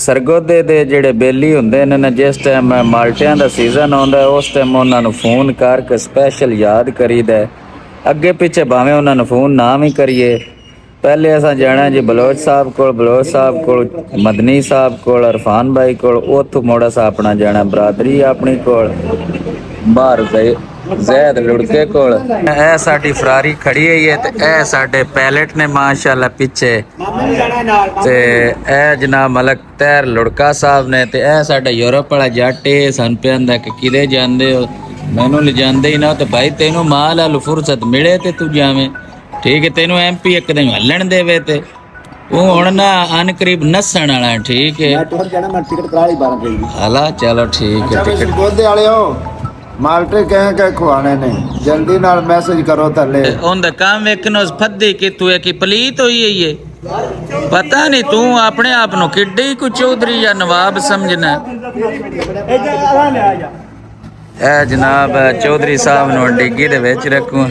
ਸਰਗੋਦੇ ਦੇ ਜਿਹੜੇ ਬੇਲੀ ਹੁੰਦੇ ਨੇ ਜਿਸ ਟਾਈਮ ਮਾਲਟਿਆਂ ਦਾ ਸੀਜ਼ਨ ਆਉਂਦਾ ਉਸ ਟਾਈਮ ਉਹਨਾਂ ਨੂੰ ਫੋਨ ਕਰਕੇ ਸਪੈਸ਼ਲ ਯਾਦ ਕਰੀਦਾ। ਅੱਗੇ ਪਿੱਛੇ ਭਾਵੇਂ ਉਹਨਾਂ ਨੂੰ ਫੋਨ ਨਾ ਵੀ ਕਰੀਏ, ਪਹਿਲੇ ਅਸਾਂ ਜਾਣਾ ਜੀ ਬਲੋਚ ਸਾਹਿਬ ਕੋਲ ਮਦਨੀ ਸਾਹਿਬ ਕੋਲ ਇਰਫਾਨ ਭਾਈ ਕੋਲ, ਉੱਥੋਂ ਮੁੜ ਅਸਾਂ ਆਪਣਾ ਜਾਣਾ ਬਰਾਦਰੀ ਆਪਣੀ ਕੋਲ ਬਾਹਰ ਜ਼ੈਦ ਲੁੜਕੇ ਕੋਲ। ਇਹ ਸਾਡੀ ਫਰਾਰੀ ਖੜੀ ਹੋਈ ਹੈ ਤੇ ਇਹ ਸਾਡੇ ਪੈਲਟ ਨੇ ਮਾਸ਼ਾਅੱਲਾ ਪਿੱਛੇ, ਤੇ ਇਹ ਜਨਾਬ ਮਲਕ ਤਹਿਰ ਲੁੜਕਾ ਸਾਹਿਬ ਨੇ, ਤੇ ਇਹ ਸਾਡਾ ਯੂਰਪ ਵਾਲਾ ਜੱਟ ਇਹ ਸਾਨੂੰ ਪਿਆਂਦਾ ਕਿ ਕਿਦੇ ਜਾਂਦੇ ਹੋ, ਮੈਨੂੰ ਲਿਜਾਂਦੇ ਹੀ ਨਾ, ਤੇ ਭਾਈ ਤੈਨੂੰ ਮਾਲ ਆਲੂ ਫੁਰਸਤ ਮਿਲੇ ਤੇ ਤੂੰ ਜਾਵੇਂ, ਠੀਕ ਹੈ, ਤੈਨੂੰ MP ਇੱਕ ਦਿਨ ਹੱਲਣ ਦੇਵੇ ਤੇ ਉਹ ਹੁਣ ਨਾ ਅਨਕਰੀਬ ਨਸਣ ਵਾਲਾ, ਠੀਕ ਹੈ ਹਲਾ ਚਲੋ ਠੀਕ ਹੈ। ਟਿਕਟ ਗੋਦੇ ਵਾਲਿਓ ਮਾਲਟੇ ਕਹਿ ਖਵਾਣੇ ਨੇ, ਜਲਦੀ ਨਾਲ ਮੈਸੇਜ ਕਰੋ ਥੱਲੇ। ਉਹਦਾ ਕੰਮ ਵੇਖਣੋ ਫੱਦੀ ਕਿ ਤੂੰ ਕੀ ਪਲੀਤ ਹੋਈ ਹੈ ਇਹ ਪਤਾ ਨਹੀਂ, ਤੂੰ ਆਪਣੇ ਆਪ ਨੂੰ ਕਿੱਡੀ ਕੋ ਚੌਧਰੀ ਜਾਂ ਨਵਾਬ ਸਮਝਣਾ। ਇਹ ਜਨਾਬ ਚੌਧਰੀ ਸਾਹਿਬ ਨੂੰ ਡਿੱਗੀ ਦੇ ਵਿੱਚ ਰੱਖੂ,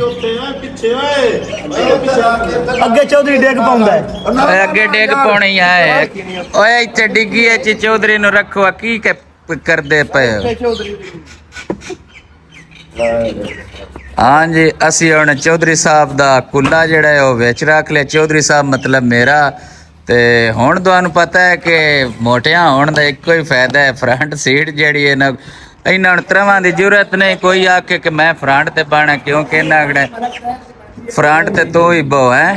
ਅੱਗੇ ਚੌਧਰੀ ਡੇਗ ਪਾਉਂਦਾ ਹੈ, ਅੱਗੇ ਡੇਗ ਪਾਉਣੀ ਹੈ। ਓਏ ਇੱਥੇ ਡਿੱਗੀ ਹੈ ਚੌਧਰੀ ਨੂੰ ਰੱਖੋ, ਕੀ ਕਰਦੇ ਪਏ। हाँ जी, असी हुण चौधरी साहब दा कुल्ला जिहड़ा है वो विच रख लिया। चौधरी साहब मतलब मेरा, ते हुण तुहानूं पता है कि मोटियां होण दा इक्को ही फायदा है, फ्रंट सीट जिहड़ी है ना, इन्हां नूं त्रवां दी जरूरत नहीं। कोई आखे कि मैं फ्रंट ते पाना, क्योंकि इन्हां अगड़े फ्रंट ते तू ही बो है।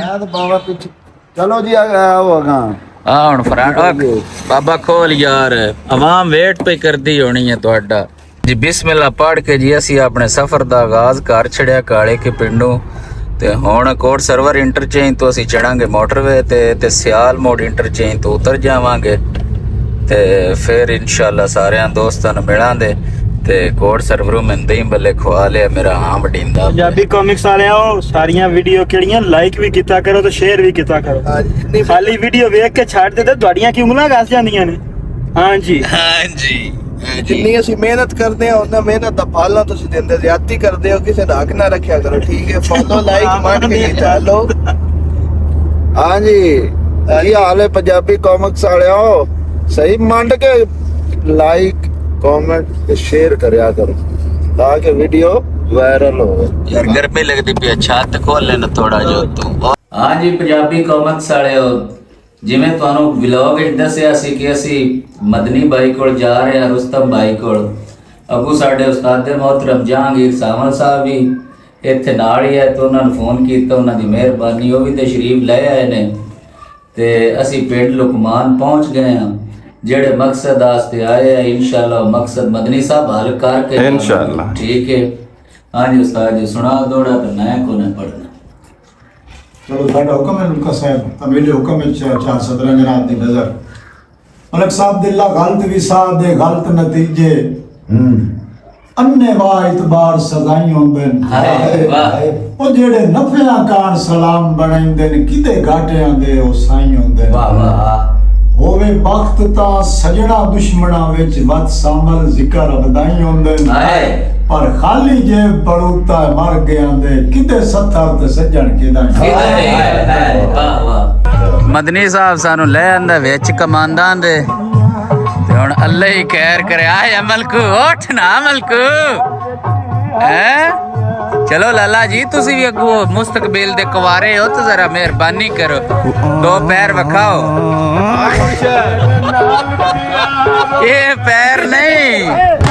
चलो जी होगा हुण फ्रंट बाबा खोल यार, आवाम वेट पे करदी होनी है तुहाडा जी। बिस्मिल्लाह पढ़ के जी असी अपने सफ़र का आगाज़ कर छड़िया काले के पिंडों, ते हुण कोट सर्वर इंटरचेंज तो असी चढ़ांगे मोटरवे ते सियाल मोड़ इंटरचेंज तो उतर जावांगे, ते फिर इंशाल्लाह सारियां दोस्तां नूं मिलांगे ते कोट सर्वरों में दही बल्ले खुआ लिया मेरा आम ढींदा। पंजाबी कॉमिक्स वालिओ सारियां वीडियो किहड़ियां लाइक भी कीता करो ते शेयर भी कीता करो, खाली वीडियो वेख के छੱਡ दे ते तुहाडीਆਂ की उंगलां घस जांदियां ने। हां जी जिन्नी ਅਸੀਂ ਮਿਹਨਤ ਕਰਦੇ ਆ ਉਹਨਾਂ ਮਿਹਨਤ ਦਾ ਫਲ ਤੁਸੀਂ ਦਿੰਦੇ, ਜ਼ਿਆਦਤੀ ਕਰਦੇ ਹੋ, ਕਿਸੇ ਦਾ ਹੱਕ ਨਾ ਰੱਖਿਆ ਕਰੋ, ਠੀਕ ਹੈ। ਫੋਲੋ ਲਾਈਕ ਮੰਡ ਕੇ ਚਾਲੋ। ਹਾਂਜੀ ਕੀ ਹਾਲ ਹੈ ਪੰਜਾਬੀ ਕਾਮਿਕਸ ਵਾਲਿਓ, ਸਹੀ ਮੰਡ ਕੇ ਲਾਈਕ ਕਮੈਂਟ ਤੇ ਸ਼ੇਅਰ ਕਰਿਆ ਕਰੋ ਤਾਂ ਕਿ ਵੀਡੀਓ ਵਾਇਰਲ ਹੋਵੇ। यार गर्मी लगती पई, छत खोल लेना थोड़ा जो तू। हाँ जी पंजाबी कॉमिक्स वालिओ, जिवें तुहानूं व्लॉग विच दस्सिया सी कि असी मदनी भाई कोल जा रहे हैं, रुस्तम भाई कोल। अगू साडे उस्ताद मोहतरम जहांगीर सावल साहब भी इत्थे नाल ही है, तो उन्हां नूं फोन कीता, उन्हां दी मेहरबानी, वो भी तशरीफ ले आए ने, ते असी पिंड लुकमान पहुंच गए हैं। जेड़े मकसद वास्ते आए हैं इंशाल्लाह मकसद मदनी साहब हल करके इंशाल्लाह, ठीक है। हाँ जी उस्ताद जी सुना दौड़ा तो मैं को न पढ़ना। चलो साडा हुक्म है उनका साहब, अब मेरे हुक्म में चार सदर जनाब दी नजर मलक साहब दिल्ला गलत विसा दे गलत नतीजे अन्ने वाह इतबार सदाई होंदे ओ जेड़े नफियां कार सलाम बनाइंदे ने किते घाटियां दे ओ साई होंदे। वाह वाह होवे वक्त ता सजणा दुश्मना विच वत सामल जिक्र अबदाई होंदे, पर खाली जे बड़ूता मर गया दे किते सत्तर ते सज्जण किदा। वाह वाह मदनी साहब सानू ले आंदा विच कमांदां दे, ते हुण अल्लाह ही खैर करे। आए अमलकू उठ ना अमलकू, हैं चलो लाला जी तुसी भी अगो मुस्तकबिल दे कुवारे हो तो जरा मेहरबानी करो, दो पैर वखाओ। ये पैर नहीं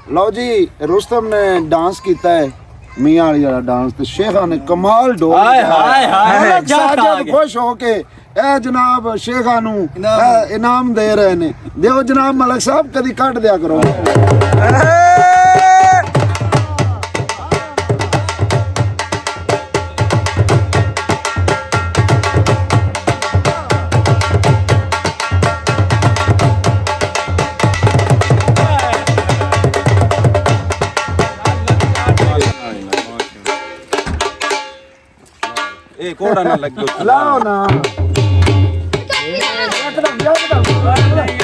लो जी रुस्तम ने डांस किया है, ਮੀਆਂ ਵਾਲੀ ਵਾਲਾ ਡਾਂਸ ਤੇ ਸ਼ੇਖਾਂ ਨੇ ਕਮਾਲ ਡੋਲ ਹਾਏ ਹਾਏ ਹਾਏ ਮਲਕ ਜੱਟ ਆ ਸਾਜਦ ਗਏ। ਖੁਸ਼ ਹੋ ਕੇ ਇਹ ਜਨਾਬ ਸ਼ੇਖਾਂ ਨੂੰ ਇਨਾਮ ਦੇ ਰਹੇ ਨੇ। ਦਿਓ ਜਨਾਬ ਮਲਕ ਸਾਹਿਬ, ਕਦੀ ਕੱਢ ਦਿਆ ਕਰੋ। ਇਹ ਕੋੜਾ ਨਾ ਲੱਗੋ ਲਾਓ ਨਾ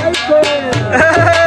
ਇੱਥੇ